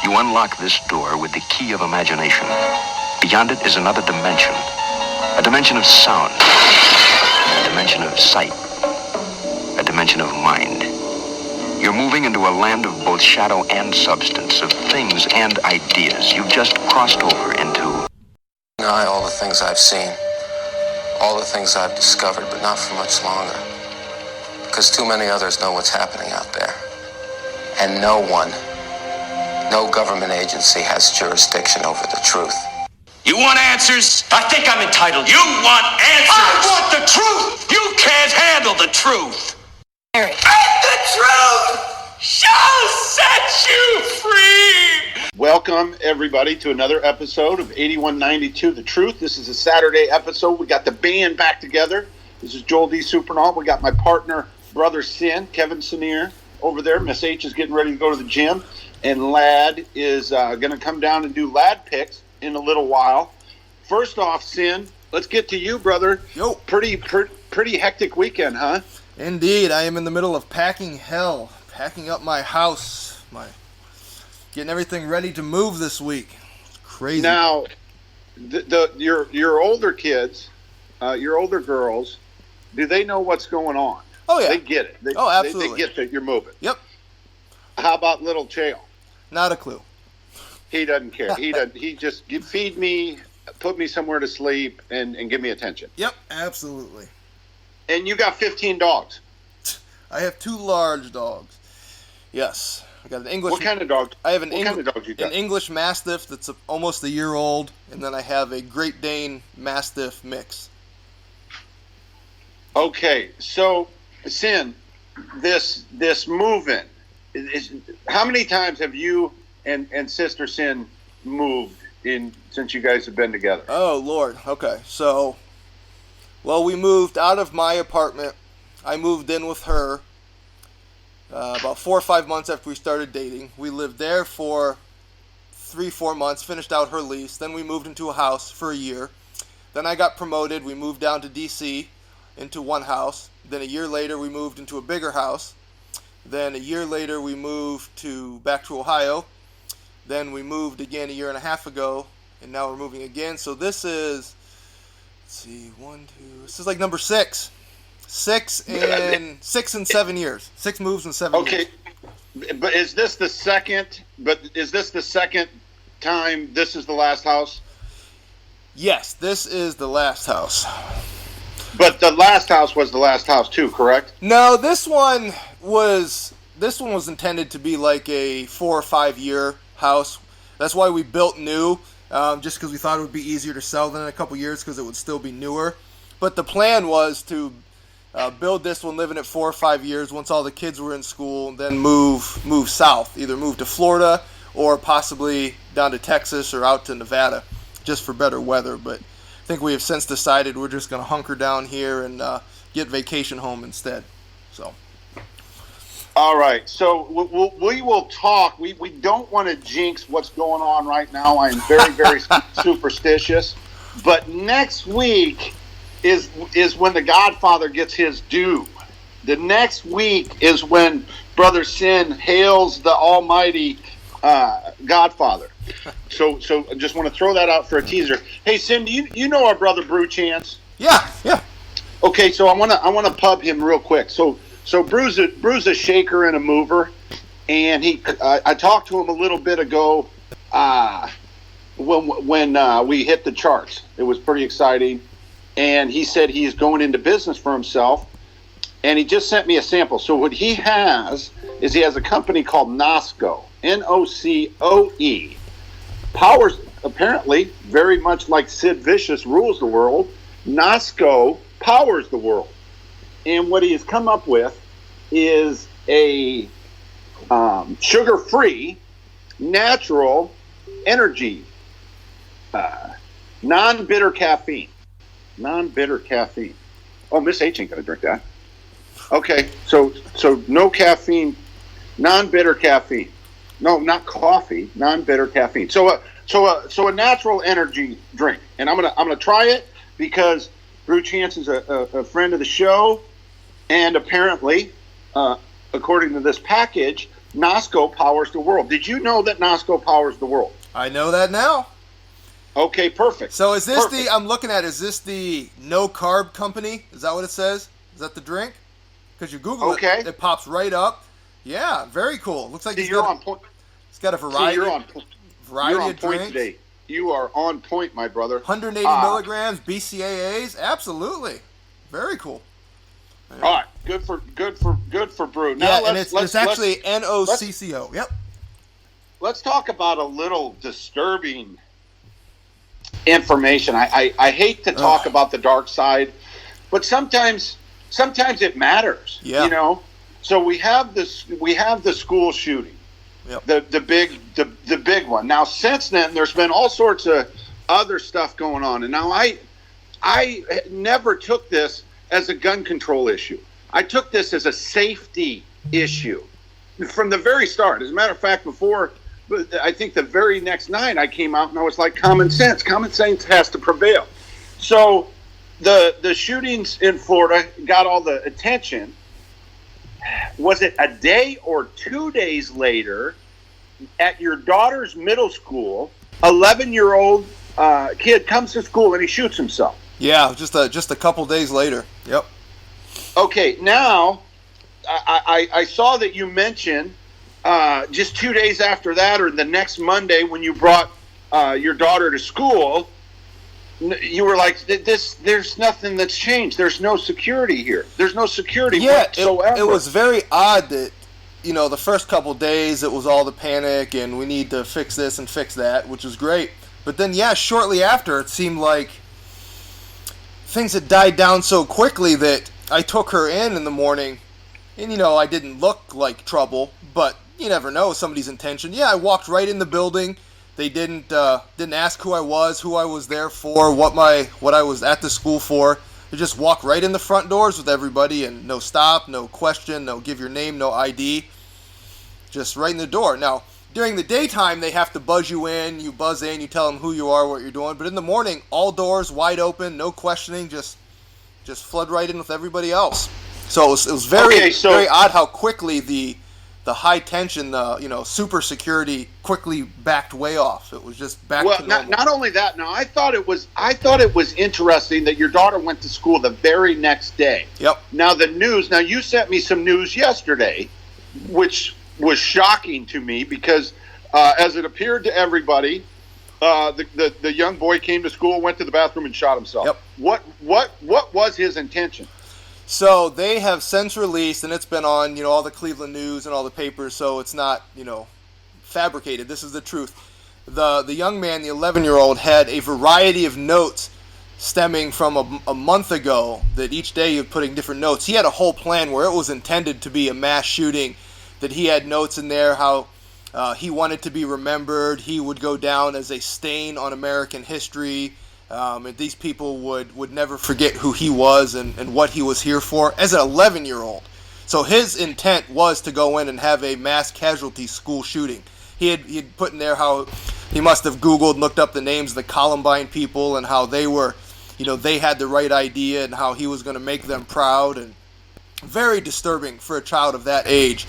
You unlock this door with the key of imagination. Beyond it is another dimension. A dimension of sound. A dimension of sight. A dimension of mind. You're moving into a land of both shadow and substance, of things and ideas. You've just crossed over into... All the things I've seen, all the things I've discovered, but not for much longer. Because too many others know what's happening out there. And no one, no government agency has jurisdiction over the truth. You want answers? I think I'm entitled. You want answers? I want the truth! You can't handle the truth! Harry. And the truth shall set you free! Welcome, everybody, to another episode of 8192 The Truth. This is a Saturday episode. We got the band back together. This is Joel D. Supernaut. We got my partner, Brother Sin, Kevin Sinier, over there. Miss H is getting ready to go to the gym. And Lad is going to come down and do Lad picks in a little while. First off, Sin, let's get to you, brother. Yo. Pretty hectic weekend, huh? Indeed, I am in the middle of packing hell, packing up my house, getting everything ready to move this week. It's crazy. Now, your older kids, your older girls, do they know what's going on? Oh yeah, they get it. Absolutely. They get that you're moving. Yep. How about little Chael? Not a clue. He doesn't care. He doesn't. He just feed me, put me somewhere to sleep, and give me attention. Yep, absolutely. And you got 15 dogs. I have 2 large dogs. Yes, I got an English. What kind of dog? I have an kind of dog you got? An English Mastiff that's almost a year old, and then I have a Great Dane Mastiff mix. Okay, so Sin, this moving is how many times have you and Sister Sin moved since you guys have been together? Oh Lord. Okay, so. Well, we moved out of my apartment. I moved in with her about 4 or 5 months after we started dating. We lived there for 3-4 months, finished out her lease. Then we moved into a house for a year. Then I got promoted. We moved down to D.C. into one house. Then a year later, we moved into a bigger house. Then a year later, we moved back to Ohio. Then we moved again a year and a half ago, and now we're moving again. So this is... Let's see, 1, 2. This is like number 6. 6 in 7 years. 6 moves in 7 years. Okay, but is this the second? Time? This is the last house. Yes, this is the last house. But the last house was the last house too, correct? No, this one was intended to be like a 4 or 5 year house. That's why we built new. Just because we thought it would be easier to sell than in a couple years because it would still be newer. But the plan was to build this one, live in it 4 or 5 years once all the kids were in school, and then move south. Either move to Florida or possibly down to Texas or out to Nevada just for better weather. But I think we have since decided we're just going to hunker down here and get vacation home instead. So. All right, so we will talk. We don't want to jinx what's going on right now. I'm very, very superstitious. But next week is when The Godfather gets his due. The next week is when Brother Sin hails the almighty Godfather. So I just want to throw that out for a teaser. Hey, Sin, do you know our brother Brew Chance? Yeah. Okay, so I want to pub him real quick. So Brew's a shaker and a mover, and I talked to him a little bit ago when we hit the charts. It was pretty exciting, and he said he's going into business for himself, and he just sent me a sample. So what he has is he has a company called Nosco, Nocoe. Powers, apparently, very much like Sid Vicious rules the world, Nosco powers the world. And what he has come up with is a sugar-free, natural energy, non-bitter caffeine. Non-bitter caffeine. Oh, Miss H ain't going to drink that. Okay, so no caffeine, non-bitter caffeine. No, not coffee, non-bitter caffeine. So a natural energy drink. And I'm gonna try it because Brew Chance is a friend of the show. And apparently, according to this package, NOSCO powers the world. Did you know that NOSCO powers the world? I know that now. Okay, perfect. So is this Perfect. I'm looking at, is this the no carb company? Is that what it says? Is that the drink? Because you Google it, it pops right up. Yeah, very cool. Looks like you're on point. It's got a variety, you're on of point drinks. Today. You are on point, my brother. 180 milligrams, BCAAs, absolutely. Very cool. All right, good for brew. Now yeah, and it's actually NOCCO. Yep. Let's talk about a little disturbing information. I hate to talk about the dark side, but sometimes it matters. Yeah. You know. So we have the school shooting. Yep. The big one. Now since then there's been all sorts of other stuff going on. And now I never took this as a gun control issue. I took this as a safety issue from the very start. As a matter of fact, before, I think the very next night I came out and I was like, common sense has to prevail. So the shootings in Florida got all the attention. Was it a day or 2 days later at your daughter's middle school, 11-year-old kid comes to school and he shoots himself? Yeah, just a couple days later. Yep. Okay, now I saw that you mentioned just 2 days after that, or the next Monday when you brought your daughter to school, you were like, there's nothing that's changed. There's no security here. There's no security whatsoever. It was very odd that, the first couple days it was all the panic and we need to fix this and fix that, which was great. But then, shortly after, it seemed like things had died down so quickly that I took her in the morning, and, I didn't look like trouble, but you never know somebody's intention. Yeah, I walked right in the building. They didn't ask who I was there for, what I was at the school for. They just walked right in the front doors with everybody, and no stop, no question, no give your name, no ID, just right in the door. Now, during the daytime, they have to buzz you in, you tell them who you are, what you're doing. But in the morning, all doors wide open, no questioning, just flood right in with everybody else. So it was very odd how quickly the high tension, super security quickly backed way off. It was just back to normal. Not only that. Now I thought it was interesting that your daughter went to school the very next day. Yep. Now the news. Now you sent me some news yesterday, which was shocking to me because, as it appeared to everybody, the young boy came to school, went to the bathroom, and shot himself. Yep. What was his intention? So they have since released, and it's been on, all the Cleveland news and all the papers, so it's not, fabricated. This is the truth. The young man, the 11-year-old, had a variety of notes stemming from a month ago that each day he was putting different notes. He had a whole plan where it was intended to be a mass shooting, that he had notes in there how he wanted to be remembered. He would go down as a stain on American history. And these people would never forget who he was and what he was here for as an 11-year-old. So his intent was to go in and have a mass casualty school shooting. He had put in there how he must have Googled and looked up the names of the Columbine people and how they were, they had the right idea and how he was going to make them proud. And very disturbing for a child of that age.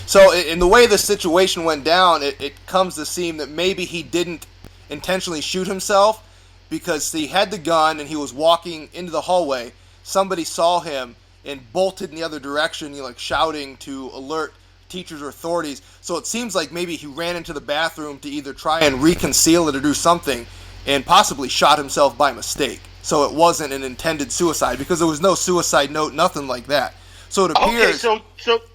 So in the way the situation went down, it comes to seem that maybe he didn't intentionally shoot himself, because he had the gun and he was walking into the hallway. Somebody saw him and bolted in the other direction, shouting to alert teachers or authorities. So it seems like maybe he ran into the bathroom to either try and reconceal it or do something, and possibly shot himself by mistake. So it wasn't an intended suicide, because there was no suicide note, nothing like that. So it appears. Okay,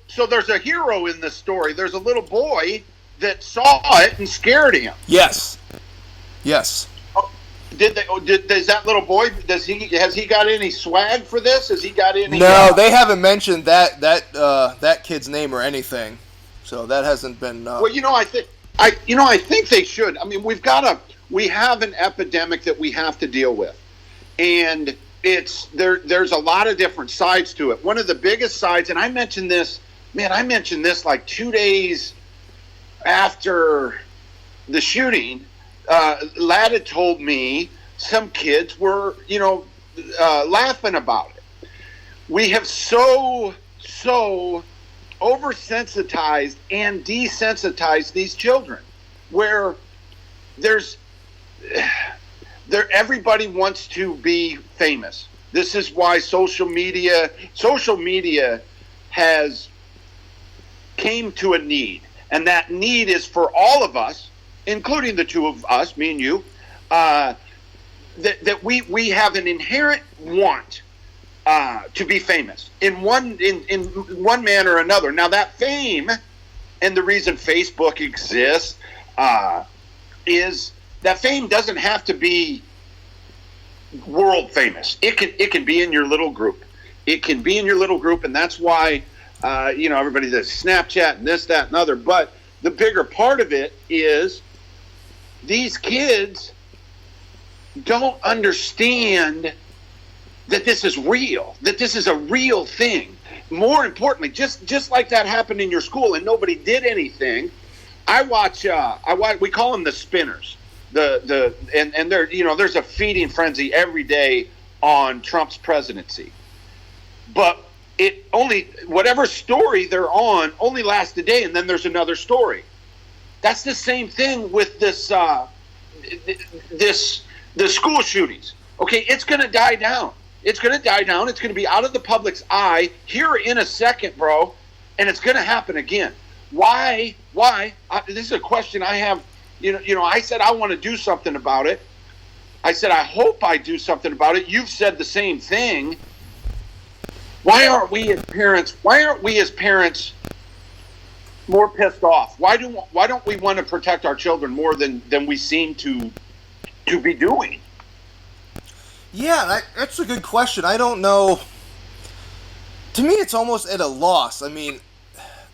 so there's a hero in this story. There's a little boy that saw it and scared him. Yes. Does that little boy, has he got any swag for this? Has he got any? No, they haven't mentioned that kid's name or anything, so that hasn't been. Well, I think they should. I mean, we have an epidemic that we have to deal with, and there's a lot of different sides to it. One of the biggest sides, and I mentioned this like 2 days after the shooting. Lad had told me some kids were, laughing about it. We have so oversensitized and desensitized these children, where everybody wants to be famous. This is why social media has came to a need, and that need is for all of us, including the two of us, me and you, that we have an inherent want to be famous in one manner or another. Now, that fame, and the reason Facebook exists, is that fame doesn't have to be world famous. It can be in your little group. It can be in your little group, and that's why everybody does Snapchat and this, that, and other. But the bigger part of it is these kids don't understand that this is real, that this is a real thing. More importantly, just like that happened in your school and nobody did anything. I watch. We call them the spinners. And there, there's a feeding frenzy every day on Trump's presidency, but it only, whatever story they're on, only lasts a day, and then there's another story. That's the same thing with the school shootings. Okay, it's going to die down. It's going to die down. It's going to be out of the public's eye here in a second, bro, and it's going to happen again. Why? This is a question I have. I said I want to do something about it. I said I hope I do something about it. You've said the same thing. Why aren't we as parents more pissed off? Why don't we want to protect our children more than we seem to be doing? Yeah, that's a good question. I don't know. To me, it's almost at a loss. I mean,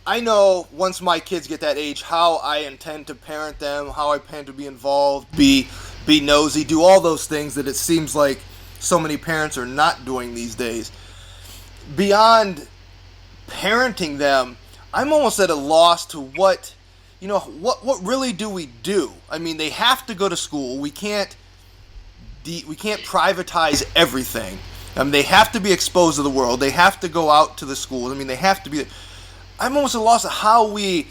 I know once my kids get that age how I intend to parent them, how I plan to be involved, be nosy, do all those things that it seems like so many parents are not doing these days. Beyond parenting them, I'm almost at a loss to what really do we do? I mean, they have to go to school. We can't privatize everything. They have to be exposed to the world. They have to go out to the schools. I mean, they have to be. I'm almost at a loss of how we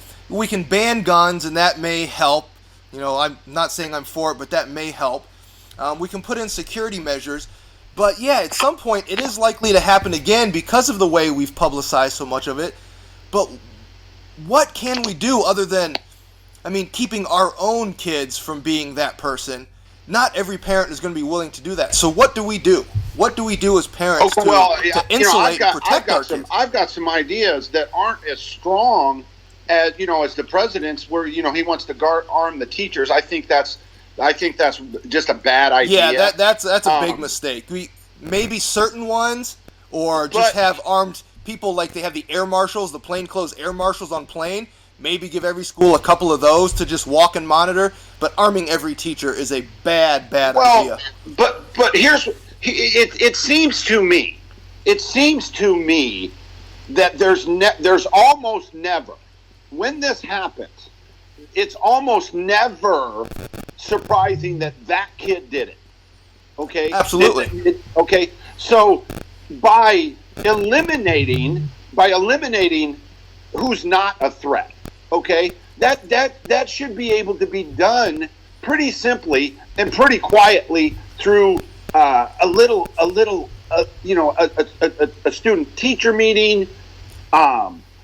can ban guns, and that may help. I'm not saying I'm for it, but that may help. We can put in security measures. But yeah, at some point, it is likely to happen again because of the way we've publicized so much of it. But what can we do other than, keeping our own kids from being that person? Not every parent is going to be willing to do that. So what do we do? What do we do as parents to insulate and protect our kids? I've got some ideas that aren't as strong as the president's, where he wants to arm the teachers. I think that's just a bad idea. Yeah, that's a big mistake. Maybe certain ones, or just have armed people like they have the air marshals, the plainclothes air marshals on plane. Maybe give every school a couple of those to just walk and monitor. But arming every teacher is a bad idea. But it seems to me that there's almost never, when this happens, it's almost never surprising that kid did it. Okay? Absolutely. Okay. So by eliminating who's not a threat, okay, that should be able to be done pretty simply and pretty quietly through a student teacher meeting,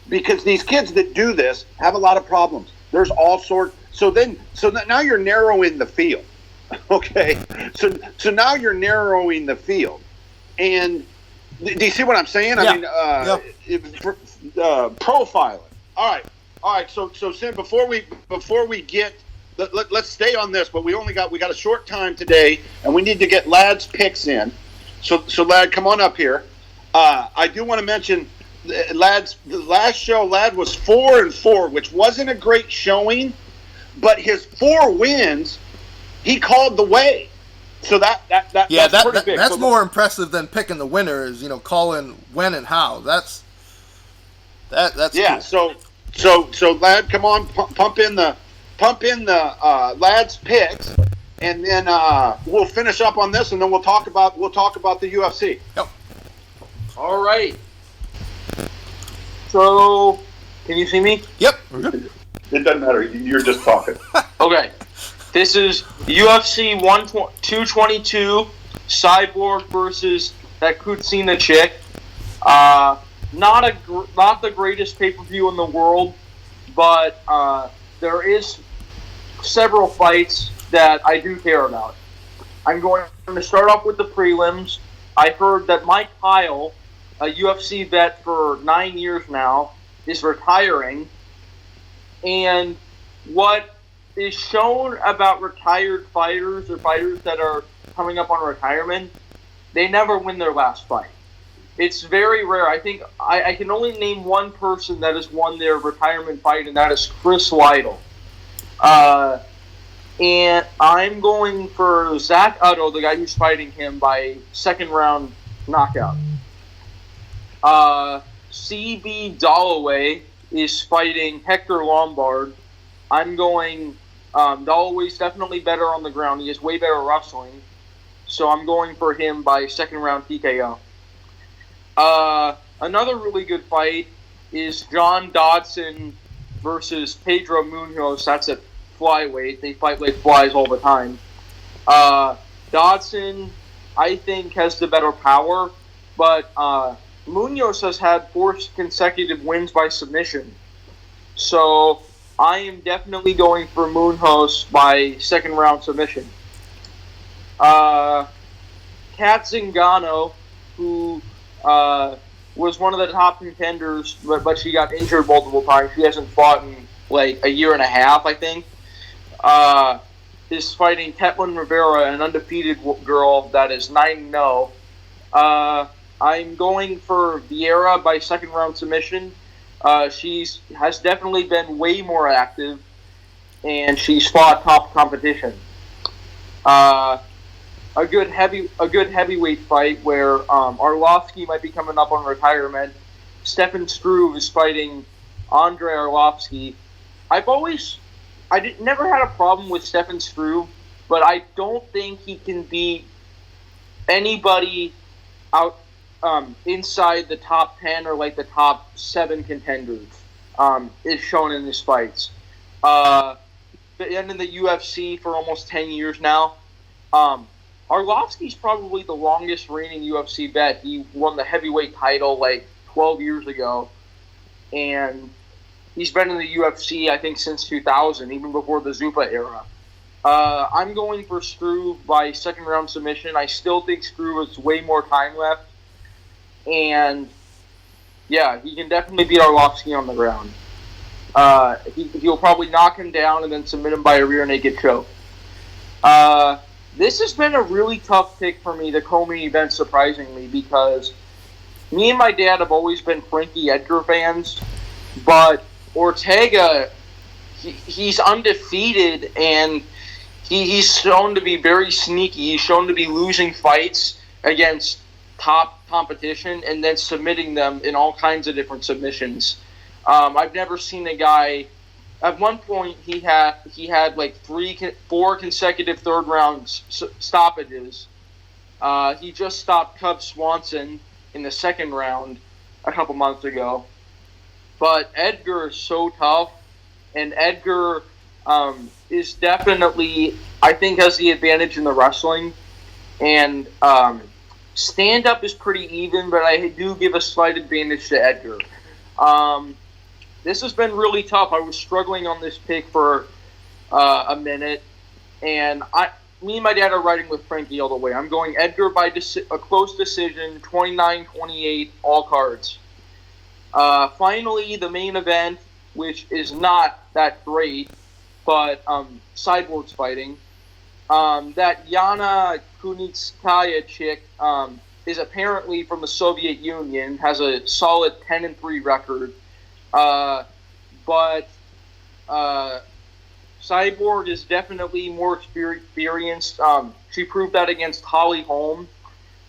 because these kids that do this have a lot of problems. There's all sorts. So now you're narrowing the field. Okay. So now you're narrowing the field. And do you see what I'm saying? Yeah. Profiling. All right. So Sin, before we get, let's stay on this, but we got a short time today, and we need to get Lad's picks in. So Lad, come on up here. I do want to mention the last show. Lad was 4-4, which wasn't a great showing, but his 4 wins, he called the way. So that's pretty big. That's more impressive than picking the winners. Calling when and how. That's yeah. Cool. So Lad, come on, pump in the Lad's picks, and then we'll finish up on this, and then we'll talk about the UFC. Yep. All right. So Can you see me? Yep. We're good. It doesn't matter. You're just talking. Okay. This is UFC 222, Cyborg versus that Kutsina chick. Not the greatest pay-per-view in the world, but there is several fights that I do care about. I'm going to start off with the prelims. I heard that Mike Kyle, a UFC vet for 9 years now, is retiring. And what is shown about retired fighters or fighters that are coming up on retirement, they never win their last fight. It's very rare. I think I can only name one person that has won their retirement fight, and that is Chris Lytle. And I'm going for Zach Utto, the guy who's fighting him, by second round knockout. CB Dalloway is fighting Hector Lombard. I'm going... Dalloway's definitely better on the ground. He has way better wrestling. So I'm going for him by second round TKO. Another really good fight is John Dodson versus Pedro Munoz. That's at flyweight. They fight like flies all the time. Dodson, I think, has the better power, but Munoz has had 4 consecutive wins by submission. So I am definitely going for Munoz by second round submission. Kat Zingano, who was one of the top contenders, but she got injured multiple times. She hasn't fought in like a year and a half, I think. Is fighting Ketlin Rivera, an undefeated girl that is 9-0. I'm going for Vieira by second round submission. She has definitely been way more active, and she's fought top competition. A good heavyweight fight where Arlovsky might be coming up on retirement. Stefan Struve is fighting Andrei Arlovsky. Never had a problem with Stefan Struve, but I don't think he can beat anybody out inside the top 10 or like the top 7 contenders. Is shown in his fights. Been in the UFC for almost 10 years now. Arlovsky's probably the longest reigning UFC vet. He won the heavyweight title like 12 years ago, and he's been in the UFC, I think, since 2000, even before the Zupa era. I'm going for Struve by second round submission. I still think Struve has way more time left, and yeah, he can definitely beat Arlovsky on the ground. He'll probably knock him down and then submit him by a rear naked choke. This has been a really tough pick for me, the co-main event, surprisingly, because me and my dad have always been Frankie Edgar fans, but Ortega, he's undefeated, and he's shown to be very sneaky. He's shown to be losing fights against top competition and then submitting them in all kinds of different submissions. I've never seen a guy... At one point, he had like 4 consecutive third round stoppages. He just stopped Cub Swanson in the second round a couple months ago. But Edgar is so tough, and Edgar is definitely, I think, has the advantage in the wrestling. And stand-up is pretty even, but I do give a slight advantage to Edgar. This has been really tough. I was struggling on this pick for a minute, and me and my dad are riding with Frankie all the way. I'm going Edgar by a close decision, 29-28, all cards. Finally, the main event, which is not that great, but Cyborg's fighting. That Yana Kunitskaya chick is apparently from the Soviet Union, has a solid 10-3 record. But Cyborg is definitely more experienced. She proved that against Holly Holm.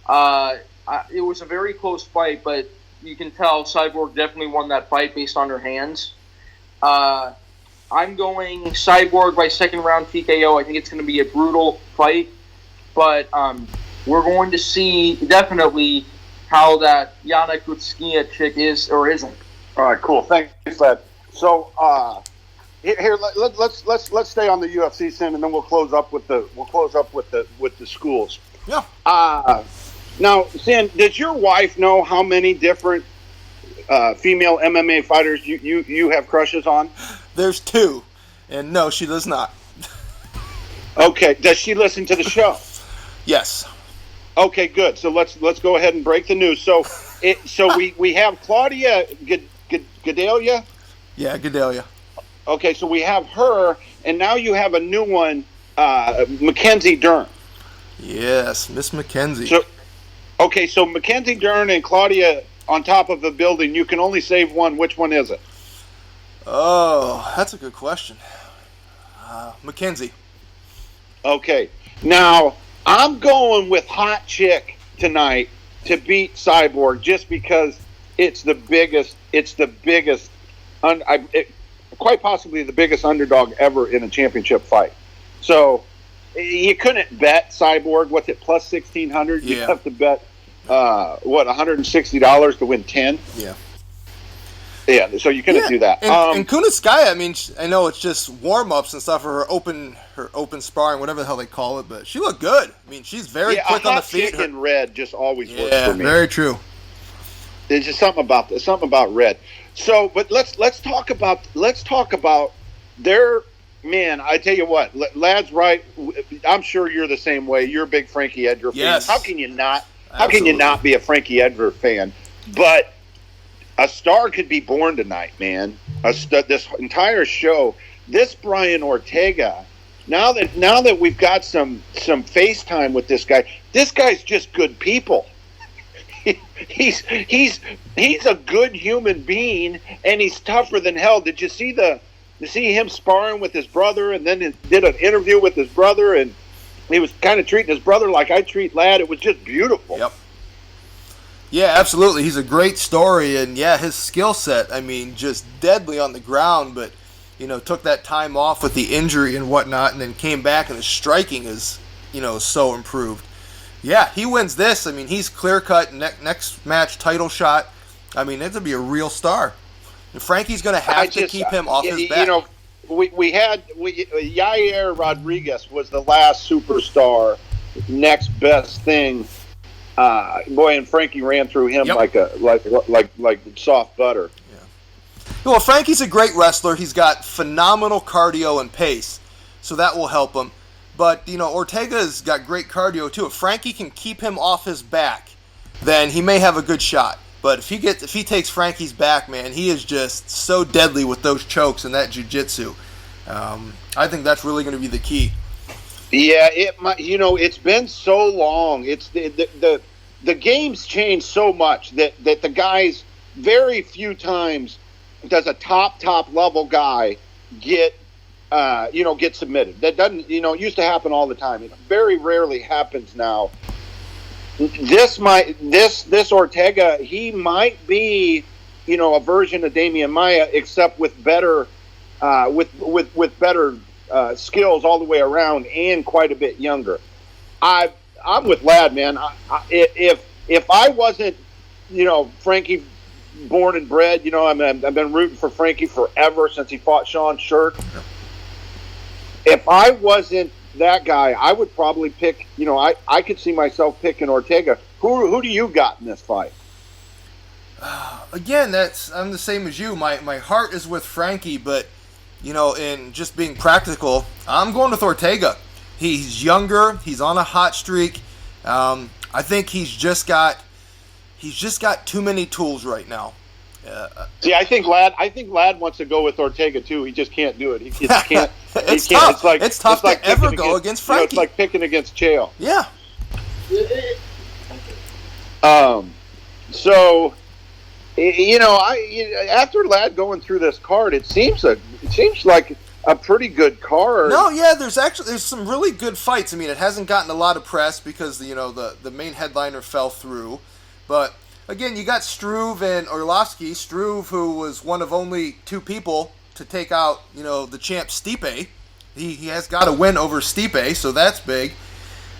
It was a very close fight, but you can tell Cyborg definitely won that fight based on her hands. I'm going Cyborg by second round TKO. I think it's going to be a brutal fight, but we're going to see definitely how that Yana Kutskia chick is or isn't. All right, cool. Thanks for that. So here let's stay on the UFC scene, and then we'll close up with the schools. Yeah. Now, Sin, does your wife know how many different female MMA fighters you have crushes on? There's 2, and no, she does not. Okay. Does she listen to the show? Yes. Okay, good. So let's go ahead and break the news. So we have Claudia Gadelha. Yeah, Gadelha. Okay, so we have her, and now you have a new one, Mackenzie Dern. Yes, Miss Mackenzie. So Mackenzie Dern and Claudia on top of the building. You can only save one. Which one is it? Oh, that's a good question. Mackenzie. Okay. Now, I'm going with Hot Chick tonight to beat Cyborg just because it's the biggest, quite possibly the biggest underdog ever in a championship fight. So you couldn't bet Cyborg. What's it, plus 1,600? You have to bet, $160 to win 10? Yeah. Yeah, so you couldn't do that. And Kunitskaya, I mean, I know it's just warm-ups and stuff for her open sparring, whatever the hell they call it, but she looked good. I mean, she's very quick on the feet. Chick in red just always works for me. Yeah, very true. There's just something about red. So, but let's talk about their man. I tell you what, lad's right. I'm sure you're the same way. You're a big Frankie Edgar fan. Yes. How can you not? How Absolutely. can you not be a Frankie Edgar fan? But a star could be born tonight, man. This entire show, this Brian Ortega. Now that we've got some FaceTime with this guy's just good people. He's a good human being, and he's tougher than hell. Did you see him sparring with his brother, and then did an interview with his brother, and he was kind of treating his brother like I treat Lad. It was just beautiful. Yep. Yeah, absolutely. He's a great story, and yeah, his skill set, I mean, just deadly on the ground, but, took that time off with the injury and whatnot, and then came back, and his striking is, so improved. Yeah, he wins this. I mean, he's clear-cut, next match title shot. I mean, it's going to be a real star. And Frankie's going to have to keep him off his back. Yair Rodriguez was the last superstar, next best thing. And Frankie ran through him like soft butter. Yeah. Well, Frankie's a great wrestler. He's got phenomenal cardio and pace, so that will help him. But Ortega's got great cardio too. If Frankie can keep him off his back, then he may have a good shot. But if he takes Frankie's back, man, he is just so deadly with those chokes and that jiu-jitsu. I think that's really going to be the key. Yeah, it's been so long. It's the game's changed so much that the guys very few times does a top level guy get submitted. That doesn't it used to happen all the time. It very rarely happens now. This Ortega, he might be a version of Damian Maia, except with better with better skills all the way around and quite a bit younger. I'm with Lad, man. If I wasn't, Frankie born and bred, I've been rooting for Frankie forever since he fought Sean Shirk. If I wasn't that guy, I would probably pick, I could see myself picking Ortega. Who do you got in this fight? Again, I'm the same as you. My heart is with Frankie, but in just being practical, I'm going with Ortega. He's younger. He's on a hot streak. I think he's just got too many tools right now. See, I think Lad wants to go with Ortega too. He just can't do it. He just can't. It's he can't. tough. It's tough to ever go against Frankie. It's like picking against Chael. Yeah. So, after Lad going through this card, it seems like a pretty good card. No, yeah, there's some really good fights. I mean, it hasn't gotten a lot of press because the main headliner fell through, but again, you got Struve and Orlovsky. Struve, who was one of only 2 people to take out the champ Stipe. He has got a win over Stipe, so that's big.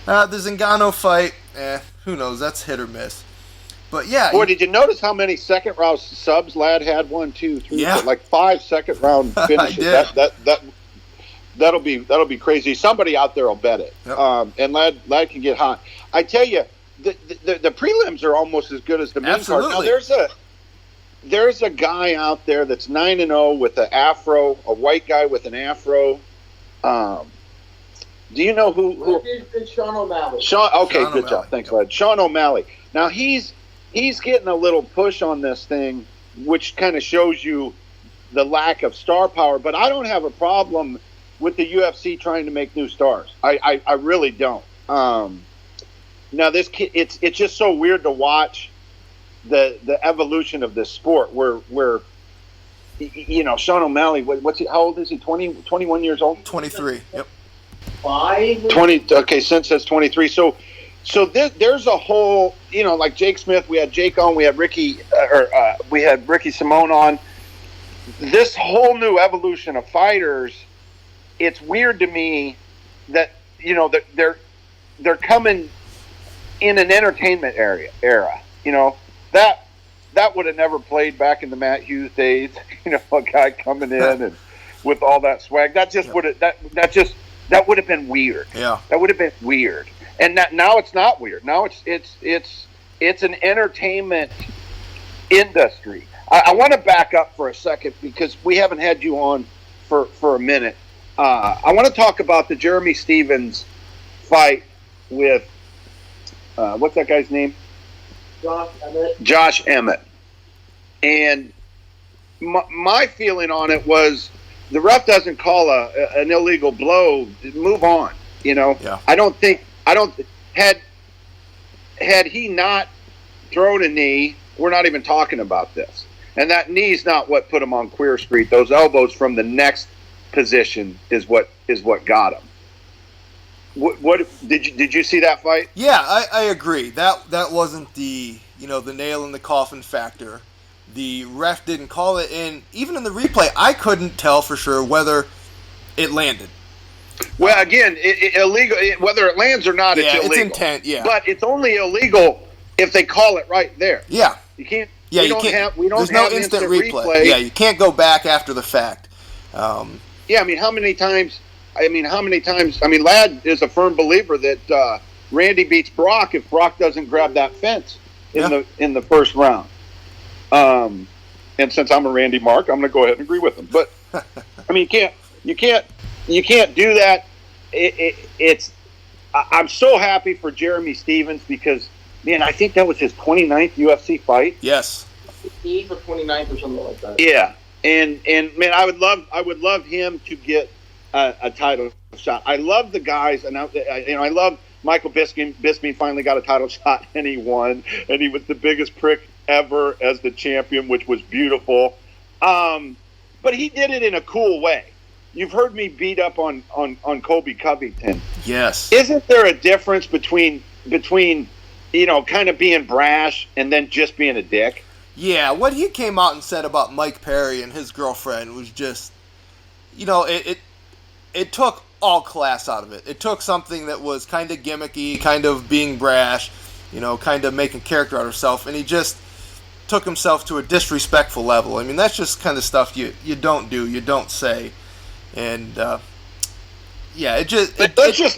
The Zingano fight, who knows? That's hit or miss. But yeah, boy, did you notice how many second round subs Ladd had? 1, 2, 3, Yeah. 4, like 5 second round finishes. I did. That'll be crazy. Somebody out there will bet it. Yep. And Ladd can get hot. I tell you, the prelims are almost as good as the main card. Now there's a guy out there that's 9-0 with an afro, a white guy with an afro. Do you know who? It's Sean O'Malley. Sean, good O'Malley. job. Thanks, Ladd. Sean O'Malley. Now he's getting a little push on this thing, which kind of shows you the lack of star power. But I don't have a problem with the UFC trying to make new stars. I really don't. Now this kid, it's just so weird to watch the evolution of this sport where Sean O'Malley, what's he, how old is he? 21 years old? 23. Yep. 20. Okay, since that's 23. So there's a whole, like Jake Smith. We had Jake on. We had Ricky Simone on. This whole new evolution of fighters. It's weird to me that that they're coming in an entertainment era. That would have never played back in the Matt Hughes days. A guy coming in and with all that swag. That just would have that would have been weird. Yeah, that would have been weird. And now it's not weird. Now it's an entertainment industry. I want to back up for a second because we haven't had you on for a minute. I want to talk about the Jeremy Stevens fight with what's that guy's name? Josh Emmett. And my feeling on it was the ref doesn't call an illegal blow. Move on. Yeah. Had he not thrown a knee, we're not even talking about this. And that knee's not what put him on Queer Street. Those elbows from the next position is what got him. What did you see that fight? Yeah, I agree. That wasn't the the nail in the coffin factor. The ref didn't call it, and even in the replay, I couldn't tell for sure whether it landed. Well, again, illegal. Whether it lands or not, it's illegal. It's intent. Yeah, but it's only illegal if they call it right there. Yeah, you can't. Yeah, there's no instant replay. Yeah, you can't go back after the fact. Yeah, how many times? Ladd is a firm believer that Randy beats Brock if Brock doesn't grab that fence in the first round. And since I'm a Randy Mark, I'm going to go ahead and agree with him. But you can't do that. I'm so happy for Jeremy Stevens because I think that was his 29th UFC fight. Yes, 8th or 29th or something like that. Yeah, and I would love him to get a title shot. I love the guys, and I love Michael Bisping. Bisping finally got a title shot, and he won, and he was the biggest prick ever as the champion, which was beautiful. But he did it in a cool way. You've heard me beat up on Colby Covington. Yes. Isn't there a difference between kind of being brash and then just being a dick? Yeah, what he came out and said about Mike Perry and his girlfriend was just, it took all class out of it. It took something that was kind of gimmicky, kind of being brash, kind of making character out of herself, and he just took himself to a disrespectful level. That's just kind of stuff you don't do, you don't say, and let's just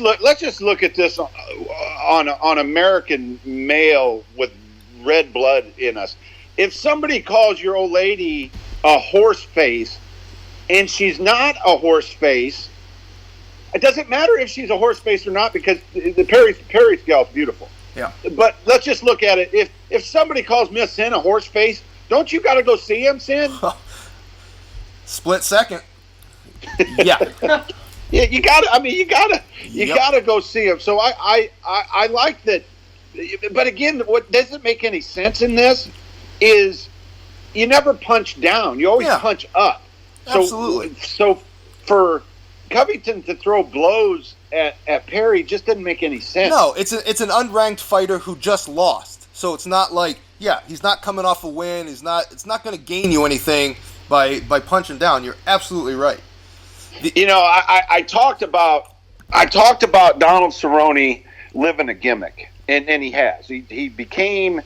look at this on American male with red blood in us. If somebody calls your old lady a horse face, and she's not a horse face, it doesn't matter if she's a horse face or not because the Perry's gal's beautiful. Yeah. But let's just look at it. If somebody calls Miss Sin a horse face, don't you got to go see him, Sin? Split second. Yeah. Yeah, you gotta go see him. So I like that. But again, what doesn't make any sense in this is you never punch down. You always punch up. Absolutely. So for Covington to throw blows at Perry just didn't make any sense. No, it's an unranked fighter who just lost. So it's not like, he's not coming off a win. It's not going to gain you anything by punching down. You're absolutely right. I talked about Donald Cerrone living a gimmick, and he has. He became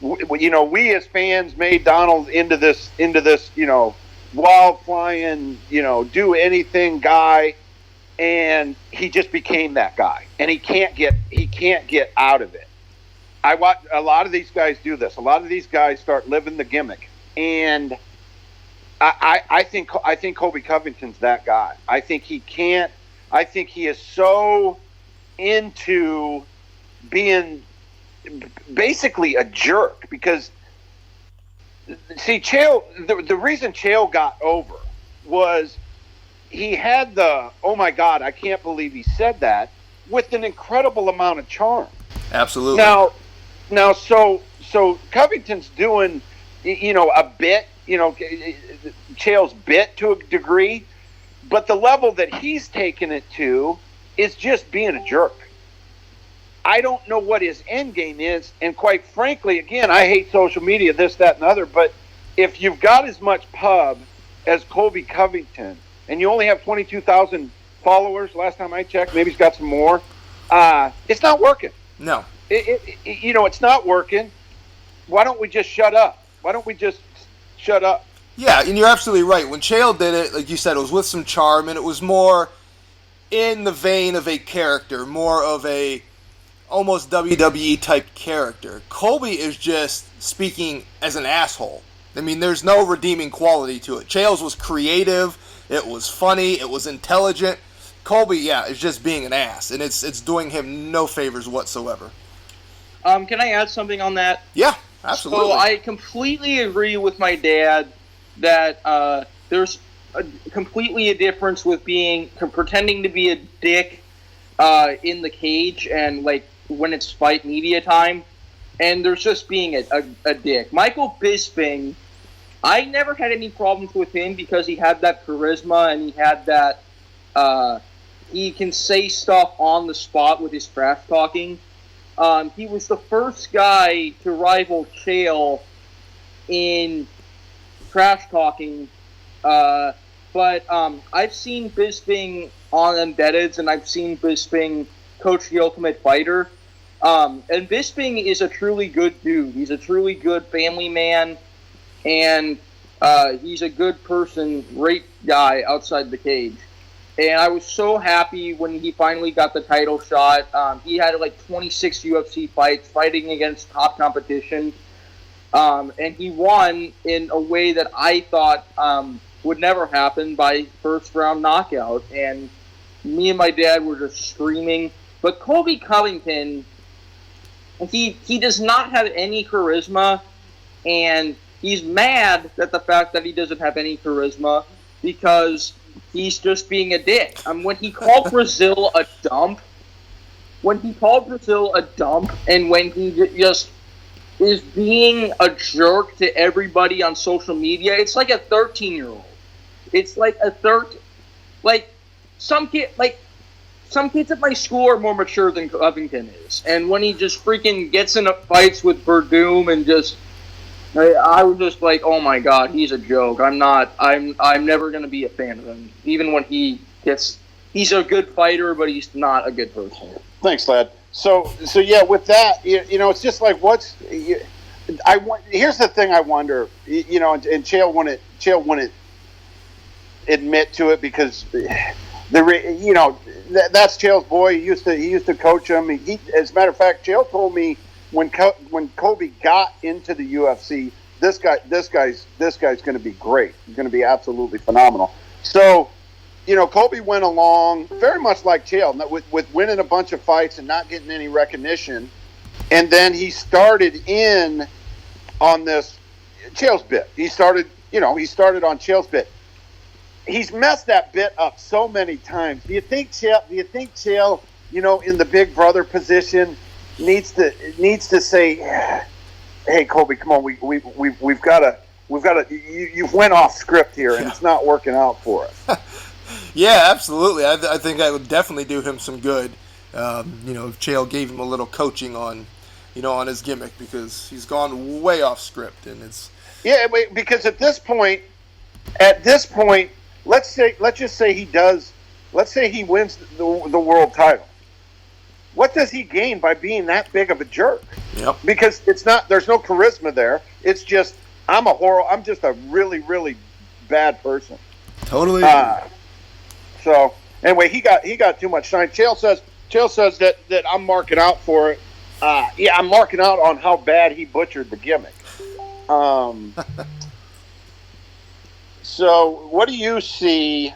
we as fans made Donald into this, wild flying, do anything guy, and he just became that guy, and he can't get out of it. I watch a lot of these guys do this. A lot of these guys start living the gimmick, and I think Colby Covington's that guy. I think he is so into being basically a jerk, because see, Chael, the reason Chael got over was he had the, oh my God, I can't believe he said that, with an incredible amount of charm. Absolutely. Now, so Covington's doing, a bit, Chael's bit to a degree, but the level that he's taken it to is just being a jerk. I don't know what his end game is, and quite frankly, again, I hate social media, this, that, and other, but if you've got as much pub as Colby Covington, and you only have 22,000 followers, last time I checked, maybe he's got some more, it's not working. No. It's not working. Why don't we just shut up? Yeah, and you're absolutely right. When Chael did it, like you said, it was with some charm, and it was more in the vein of a character, more of a almost WWE type character. Colby is just speaking as an asshole. I mean, there's no redeeming quality to it. Chael's was creative, it was funny, it was intelligent. Colby, is just being an ass, and it's doing him no favors whatsoever. Can I add something on that? Yeah, absolutely. So I completely agree with my dad that there's completely a difference with pretending to be a dick in the cage and like when it's fight media time, and there's just being a dick. Michael Bisping, I never had any problems with him because he had that charisma and he had that he can say stuff on the spot with his trash talking. He was the first guy to rival Chael in trash talking, but I've seen Bisping on Embeddeds, and I've seen Bisping coach The Ultimate Fighter, and Bisping is a truly good dude. He's a truly good family man, and he's a good person, great guy outside the cage. And I was so happy when he finally got the title shot. He had like 26 UFC fights, fighting against top competition. And he won in a way that I thought would never happen, by first round knockout. And me and my dad were just screaming. But Colby Covington, he does not have any charisma. And he's mad at the fact that he doesn't have any charisma because he's just being a dick. When he called Brazil a dump, and when he just is being a jerk to everybody on social media, it's like a 13-year-old. It's like some kids at my school are more mature than Covington is. And when he just freaking gets into fights with Verdum and just, I was just like, oh my God, he's a joke. I'm never going to be a fan of him. Even when he's a good fighter, but he's not a good person. Thanks, lad. So yeah, with that, it's just like, here's the thing I wonder, and Chael wouldn't admit to it because that's Chael's boy. He used to coach him. As a matter of fact, Chael told me, when Colby got into the UFC, this guy's going to be great. He's going to be absolutely phenomenal. So, Colby went along very much like Chael, with winning a bunch of fights and not getting any recognition, and then he started in on this Chael's bit. He started on Chael's bit. He's messed that bit up so many times. Do you think Chael, in the big brother position, needs to say, "Hey, Colby, come on, we've got to. You've went off script here, and it's not working out for us." Yeah, absolutely. I think that would definitely do him some good. If Chael gave him a little coaching on his gimmick, because he's gone way off script, and it's because at this point, let's just say he does. Let's say he wins the world title. What does he gain by being that big of a jerk? Yep. Because it's not. There's no charisma there. It's just I'm just a really, really bad person. Totally. So anyway, he got too much shine. Chael says that I'm marking out for it. Yeah, I'm marking out on how bad he butchered the gimmick. So what do you see?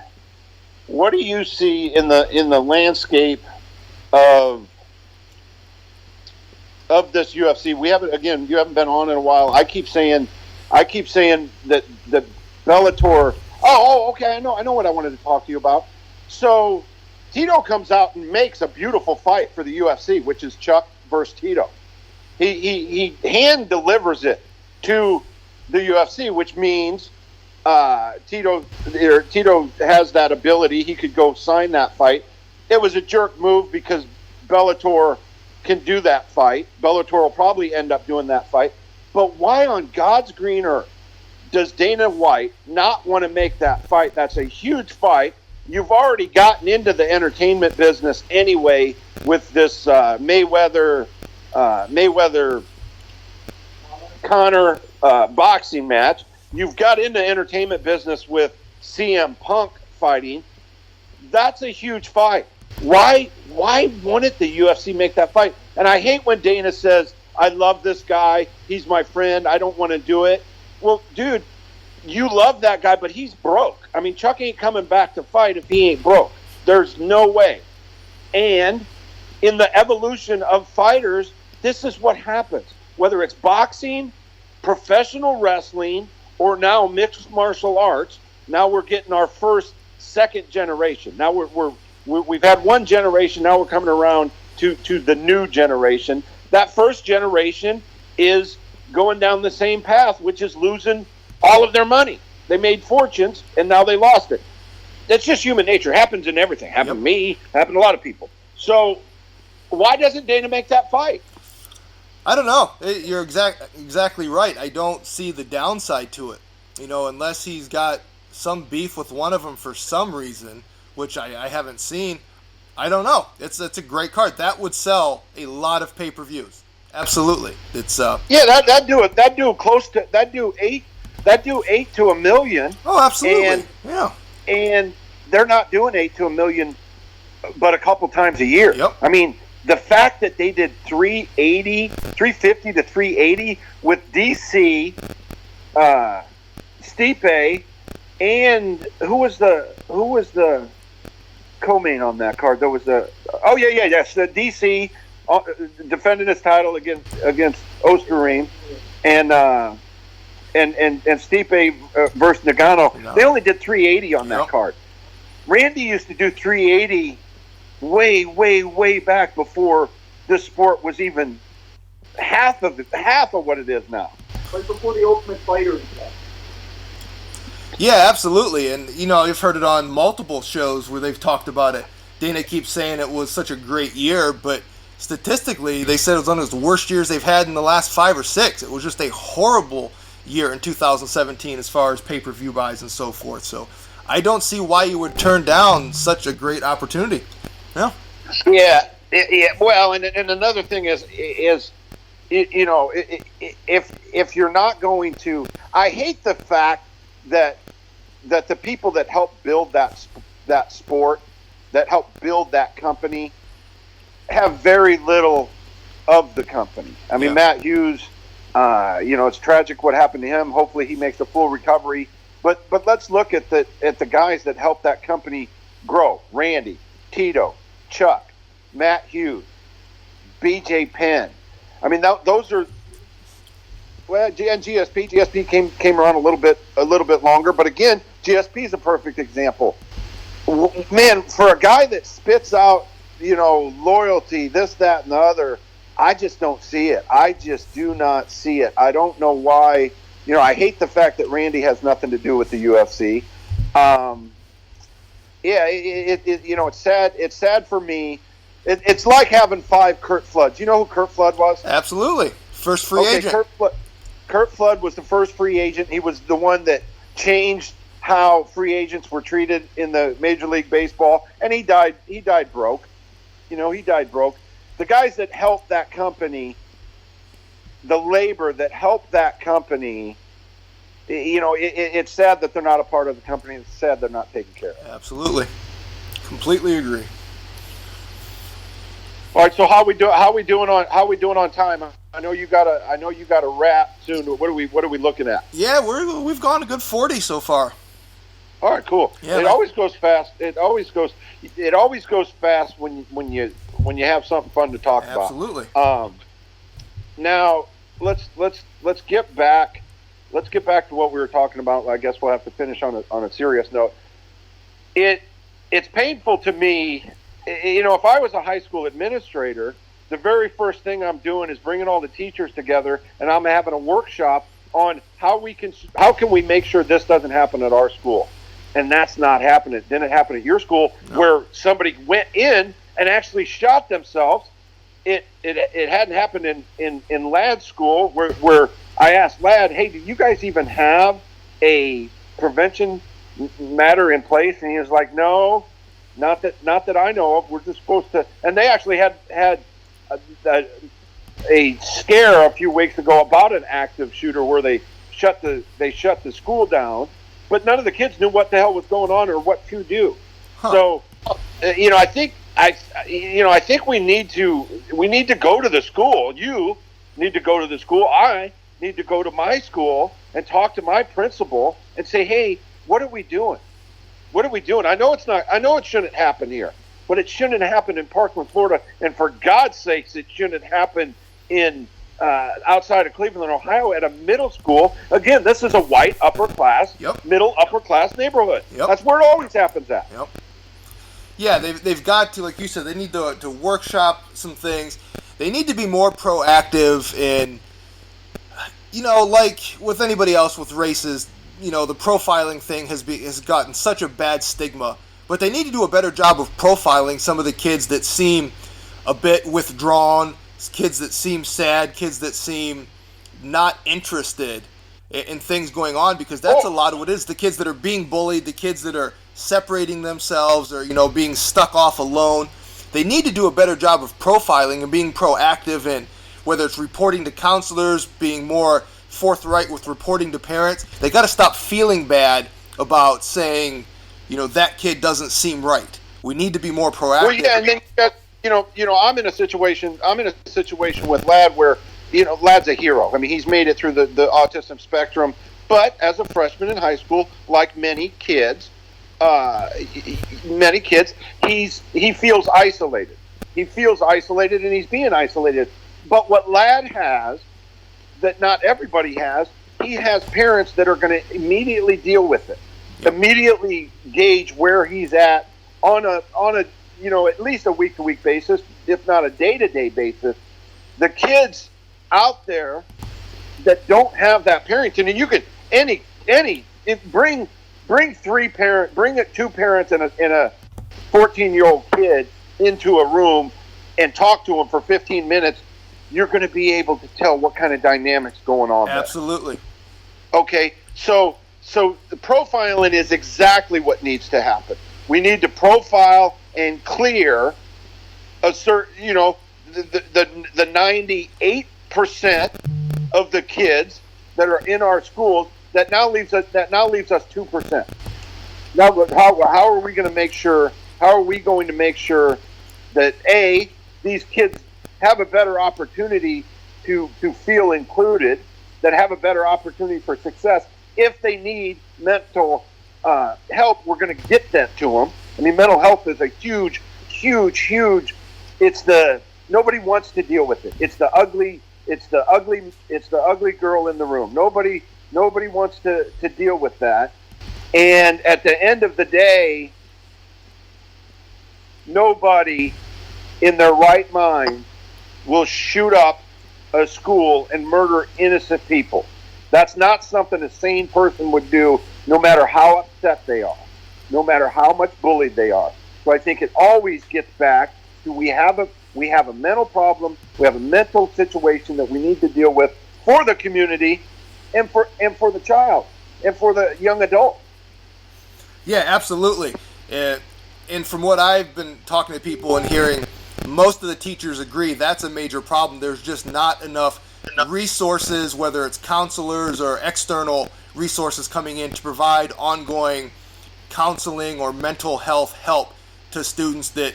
What do you see in the landscape of this UFC? You haven't been on in a while. I keep saying that the Bellator. Oh, okay. I know what I wanted to talk to you about. So Tito comes out and makes a beautiful fight for the UFC, which is Chuck versus Tito. He hand delivers it to the UFC, which means Tito has that ability. He could go sign that fight. It was a jerk move because Bellator can do that fight. Bellator will probably end up doing that fight. But why on God's green earth does Dana White not want to make that fight? That's a huge fight. You've already gotten into the entertainment business anyway with this Mayweather Conor boxing match. You've got into entertainment business with CM Punk fighting. That's a huge fight. Why wouldn't the UFC make that fight? And I hate when Dana says, I love this guy. He's my friend. I don't want to do it. Well, dude, you love that guy, but he's broke. I mean, Chuck ain't coming back to fight if he ain't broke. There's no way. And in the evolution of fighters, this is what happens. Whether it's boxing, professional wrestling, or now mixed martial arts, now we're getting our second generation. Now we've had one generation, now we're coming around to the new generation. That first generation is going down the same path, which is losing all of their money. They made fortunes, and now they lost it. That's just human nature. It happens in everything. Happened to me, happened to a lot of people. So why doesn't Dana make that fight? I don't know. You're exactly right. I don't see the downside to it. Unless he's got some beef with one of them for some reason, which I haven't seen. I don't know. It's a great card. That would sell a lot of pay-per-views. Absolutely. It's that'd do 8 to 1 million. Oh, absolutely. And they're not doing 8 to 1 million but a couple times a year. Yep. I mean, the fact that they did 350 to 380 with DC, Stipe, and who was the co-main on that card? There was the the DC defending his title against Osterrein, and Stipe versus Nagano. No. They only did 380 on that card. Randy used to do 380 way back before this sport was even half of what it is now. Like before the Ultimate Fighter. Yeah, absolutely. And, I've heard it on multiple shows where they've talked about it. Dana keeps saying it was such a great year, but statistically, they said it was one of the worst years they've had in the last 5 or 6. It was just a horrible year in 2017 as far as pay-per-view buys and so forth. So I don't see why you would turn down such a great opportunity. Yeah. Yeah. Well, and another thing is if you're not going to, I hate the fact that the people that help build that sport, that help build that company, have very little of the company. I mean, Matt Hughes, it's tragic what happened to him. Hopefully he makes a full recovery. But let's look at the guys that helped that company grow. Randy, Tito, Chuck, Matt Hughes, BJ Penn. I mean, those are. Well, and GSP came around a little bit longer, but again, GSP is a perfect example. Man, for a guy that spits out, loyalty, this, that, and the other, I just don't see it. I just do not see it. I don't know why. I hate the fact that Randy has nothing to do with the UFC. It's sad. It's sad for me. It's like having 5 Curt Floods. You know who Curt Flood was? Absolutely. First free agent. Curt Flood was the first free agent. He was the one that changed how free agents were treated in the Major League Baseball, and he died broke. He died broke. The guys that helped that company the labor that helped that company, it's sad that they're not a part of the company. It's sad they're not taken care of. Absolutely. Completely agree. All right, so how we doing on time? I know you got a wrap soon. What are we looking at? Yeah, we've gone a good 40 so far. All right, cool. Yeah, it always goes fast. It always goes fast when you have something fun to talk about. Absolutely. Now let's get back to what we were talking about. I guess we'll have to finish on a serious note. It's painful to me. If I was a high school administrator, the very first thing I'm doing is bringing all the teachers together, and I'm having a workshop on how can we make sure this doesn't happen at our school. And that's not happening. It didn't happen at your school, where somebody went in and actually shot themselves. It hadn't happened in Lad's school, where I asked Lad, hey, do you guys even have a prevention matter in place? And he was like, no, not that I know of. We're just supposed to. And they actually had a scare a few weeks ago about an active shooter where they shut the school down, but none of the kids knew what the hell was going on or what to do. Huh. So, I think we need to go to the school. You need to go to the school. I need to go to my school and talk to my principal and say, hey, what are we doing? What are we doing? I know it shouldn't happen here, but it shouldn't happen in Parkland, Florida. And for God's sakes, it shouldn't happen in outside of Cleveland, Ohio, at a middle school. Again, this is a white upper class, middle upper class neighborhood. Yep. That's where it always happens at. Yep. Yeah, they've got to, like you said, they need to workshop some things. They need to be more proactive in, like with anybody else with races, the profiling thing has gotten such a bad stigma. But they need to do a better job of profiling some of the kids that seem a bit withdrawn, kids that seem sad, kids that seem not interested in things going on, because that's a lot of what it is. The kids that are being bullied, the kids that are separating themselves or, being stuck off alone. They need to do a better job of profiling and being proactive in whether it's reporting to counselors, being more forthright with reporting to parents. They got to stop feeling bad about saying, that kid doesn't seem right. We need to be more proactive. Well, yeah, and then I'm in a situation with Lad where Lad's a hero. I mean, he's made it through the autism spectrum, but as a freshman in high school, like many kids, he feels isolated. He feels isolated, and he's being isolated. But what Lad has that not everybody has, he has parents that are going to immediately deal with it. Yep. Immediately gauge where he's at on a at least a week-to-week basis, if not a day-to-day basis. The kids out there that don't have that parenting, and you can bring two parents and a 14-year-old kid into a room and talk to them for 15 minutes. You're going to be able to tell what kind of dynamics going on there. Absolutely. Okay, so the profiling is exactly what needs to happen. We need to profile and clear a certain, the 98% of the kids that are in our schools. That now leaves us 2%. Now, how are we going to make sure? How are we going to make sure that these kids have a better opportunity to feel included, that have a better opportunity for success? If they need mental help, we're going to get that to them. I mean, mental health is a huge. Nobody wants to deal with it. It's the ugly girl in the room. Nobody wants to deal with that. And at the end of the day, nobody in their right mind will shoot up a school and murder innocent people. That's not something a sane person would do, no matter how upset they are, no matter how much bullied they are. So I think it always gets back to we have a mental problem, we have a mental situation that we need to deal with for the community and for the child and for the young adult. Yeah, absolutely. And from what I've been talking to people and hearing, most of the teachers agree that's a major problem. There's just not enough resources, whether it's counselors or external resources coming in to provide ongoing counseling or mental health help to students that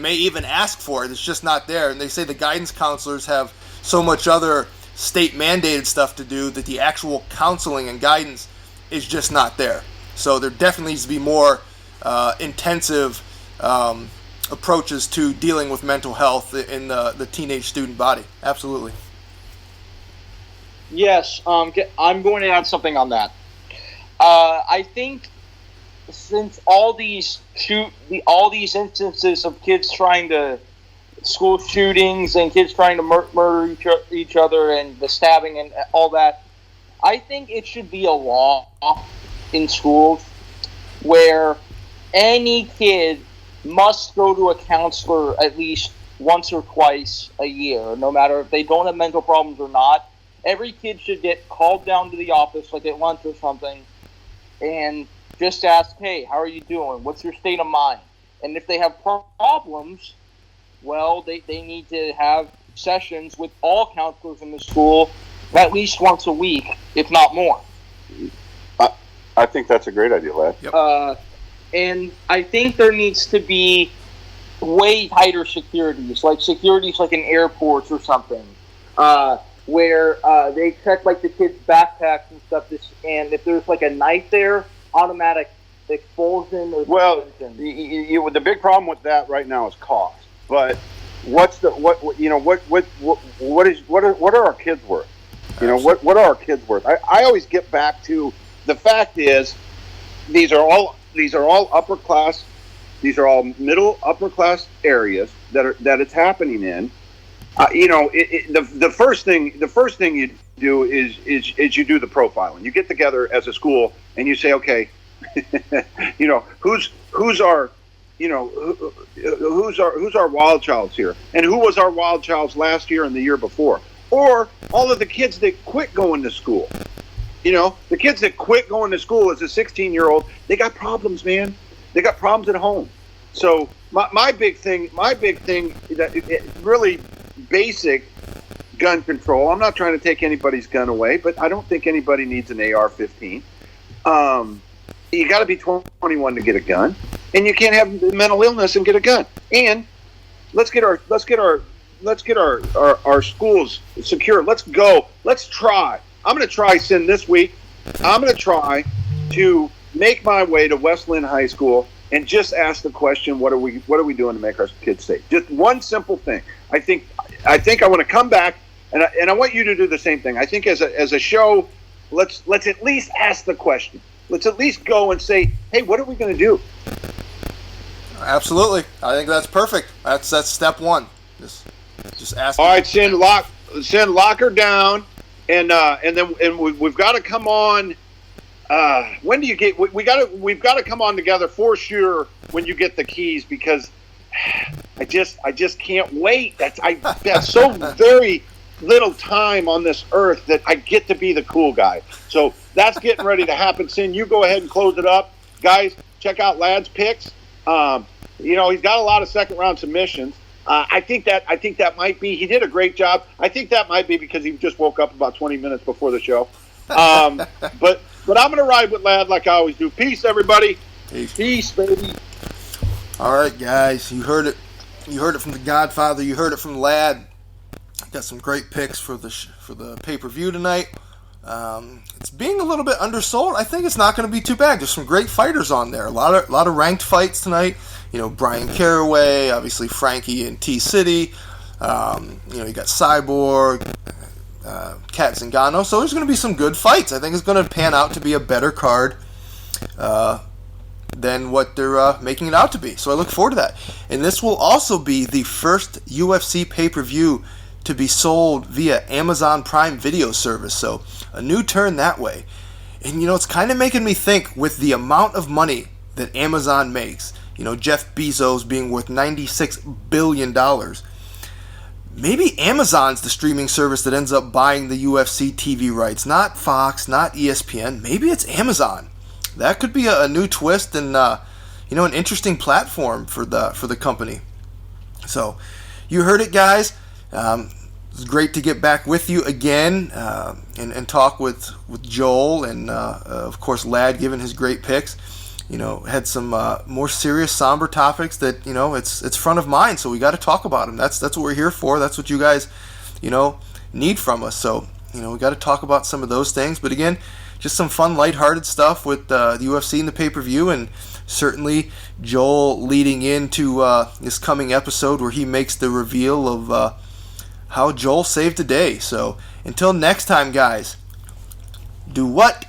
may even ask for it. It's just not there. And they say the guidance counselors have so much other state mandated stuff to do that the actual counseling and guidance is just not there. So there definitely needs to be more intensive approaches to dealing with mental health in the teenage student body. Absolutely. Yes, I'm going to add something on that. I think since all these instances of kids trying to school shootings and kids trying to murder each other and the stabbing and all that, I think it should be a law in schools where any kid must go to a counselor at least once or twice a year, no matter if they don't have mental problems or not. Every kid should get called down to the office, like at lunch or something, and just ask, hey, how are you doing? What's your state of mind? And if they have problems, well, they need to have sessions with all counselors in the school at least once a week, if not more. I think that's a great idea, lad. Yep. And I think there needs to be way tighter securities like in airports or something, where they check like the kids' backpacks and stuff. And if there's like a knife there, automatic expulsion or suspension. The big problem with that right now is cost. But what are our kids worth? You know, what are our kids worth? I always get back to the fact is these are all upper class, these are all middle upper class areas that it's happening in. The first thing you do is you do the profiling. You get together as a school and you say, okay, who's our wild childs here, and who was our wild childs last year and the year before, or all of the kids that quit going to school. The kids that quit going to school as a 16-year-old, they got problems, man. They got problems at home. So my big thing that really basic gun control. I'm not trying to take anybody's gun away, but I don't think anybody needs an AR-15. You got to be 21 to get a gun, and you can't have mental illness and get a gun. And let's get our schools secure. Let's go. Let's try. I'm going to try, Sin, this week. I'm going to try to make my way to West Lynn High School and just ask the question, what are we doing to make our kids safe? Just one simple thing. I think I want to come back, and I want you to do the same thing. I think as a show, let's at least ask the question. Let's at least go and say, hey, what are we going to do? Absolutely. I think that's perfect. That's step one. Just ask. All right, Sin, lock her down. And then we've got to come on. When do you get? We've got to come on together for sure when you get the keys, because I just can't wait. That's so very little time on this earth that I get to be the cool guy. So that's getting ready to happen. Sin, you go ahead and close it up, guys. Check out Lad's picks. He's got a lot of second round submissions. I think that might be. He did a great job. I think that might be because he just woke up about 20 minutes before the show. But I'm going to ride with Lad like I always do. Peace, everybody. Peace, baby. All right, guys. You heard it. You heard it from the Godfather. You heard it from Lad. Got some great picks for the pay-per-view tonight. It's being a little bit undersold. I think it's not going to be too bad. There's some great fighters on there. A lot of ranked fights tonight. Brian Caraway, obviously Frankie and T-City. You got Cyborg, Kat Zingano. So there's going to be some good fights. I think it's going to pan out to be a better card than what they're making it out to be. So I look forward to that. And this will also be the first UFC pay-per-view to be sold via Amazon Prime Video service. So a new turn that way. And, it's kind of making me think with the amount of money that Amazon makes, Jeff Bezos being worth $96 billion, maybe Amazon's the streaming service that ends up buying the UFC TV rights. Not Fox, not ESPN. Maybe it's Amazon. That could be a new twist and, an interesting platform for the company. So, you heard it, guys. It's great to get back with you again and talk with Joel and, of course, Lad giving his great picks. Had some more serious, somber topics that, it's front of mind, so we got to talk about them. That's what we're here for. That's what you guys, need from us. So, we got to talk about some of those things. But again, just some fun, lighthearted stuff with the UFC and the pay-per-view, and certainly Joel leading into this coming episode where he makes the reveal of how Joel saved the day. So until next time, guys, do what?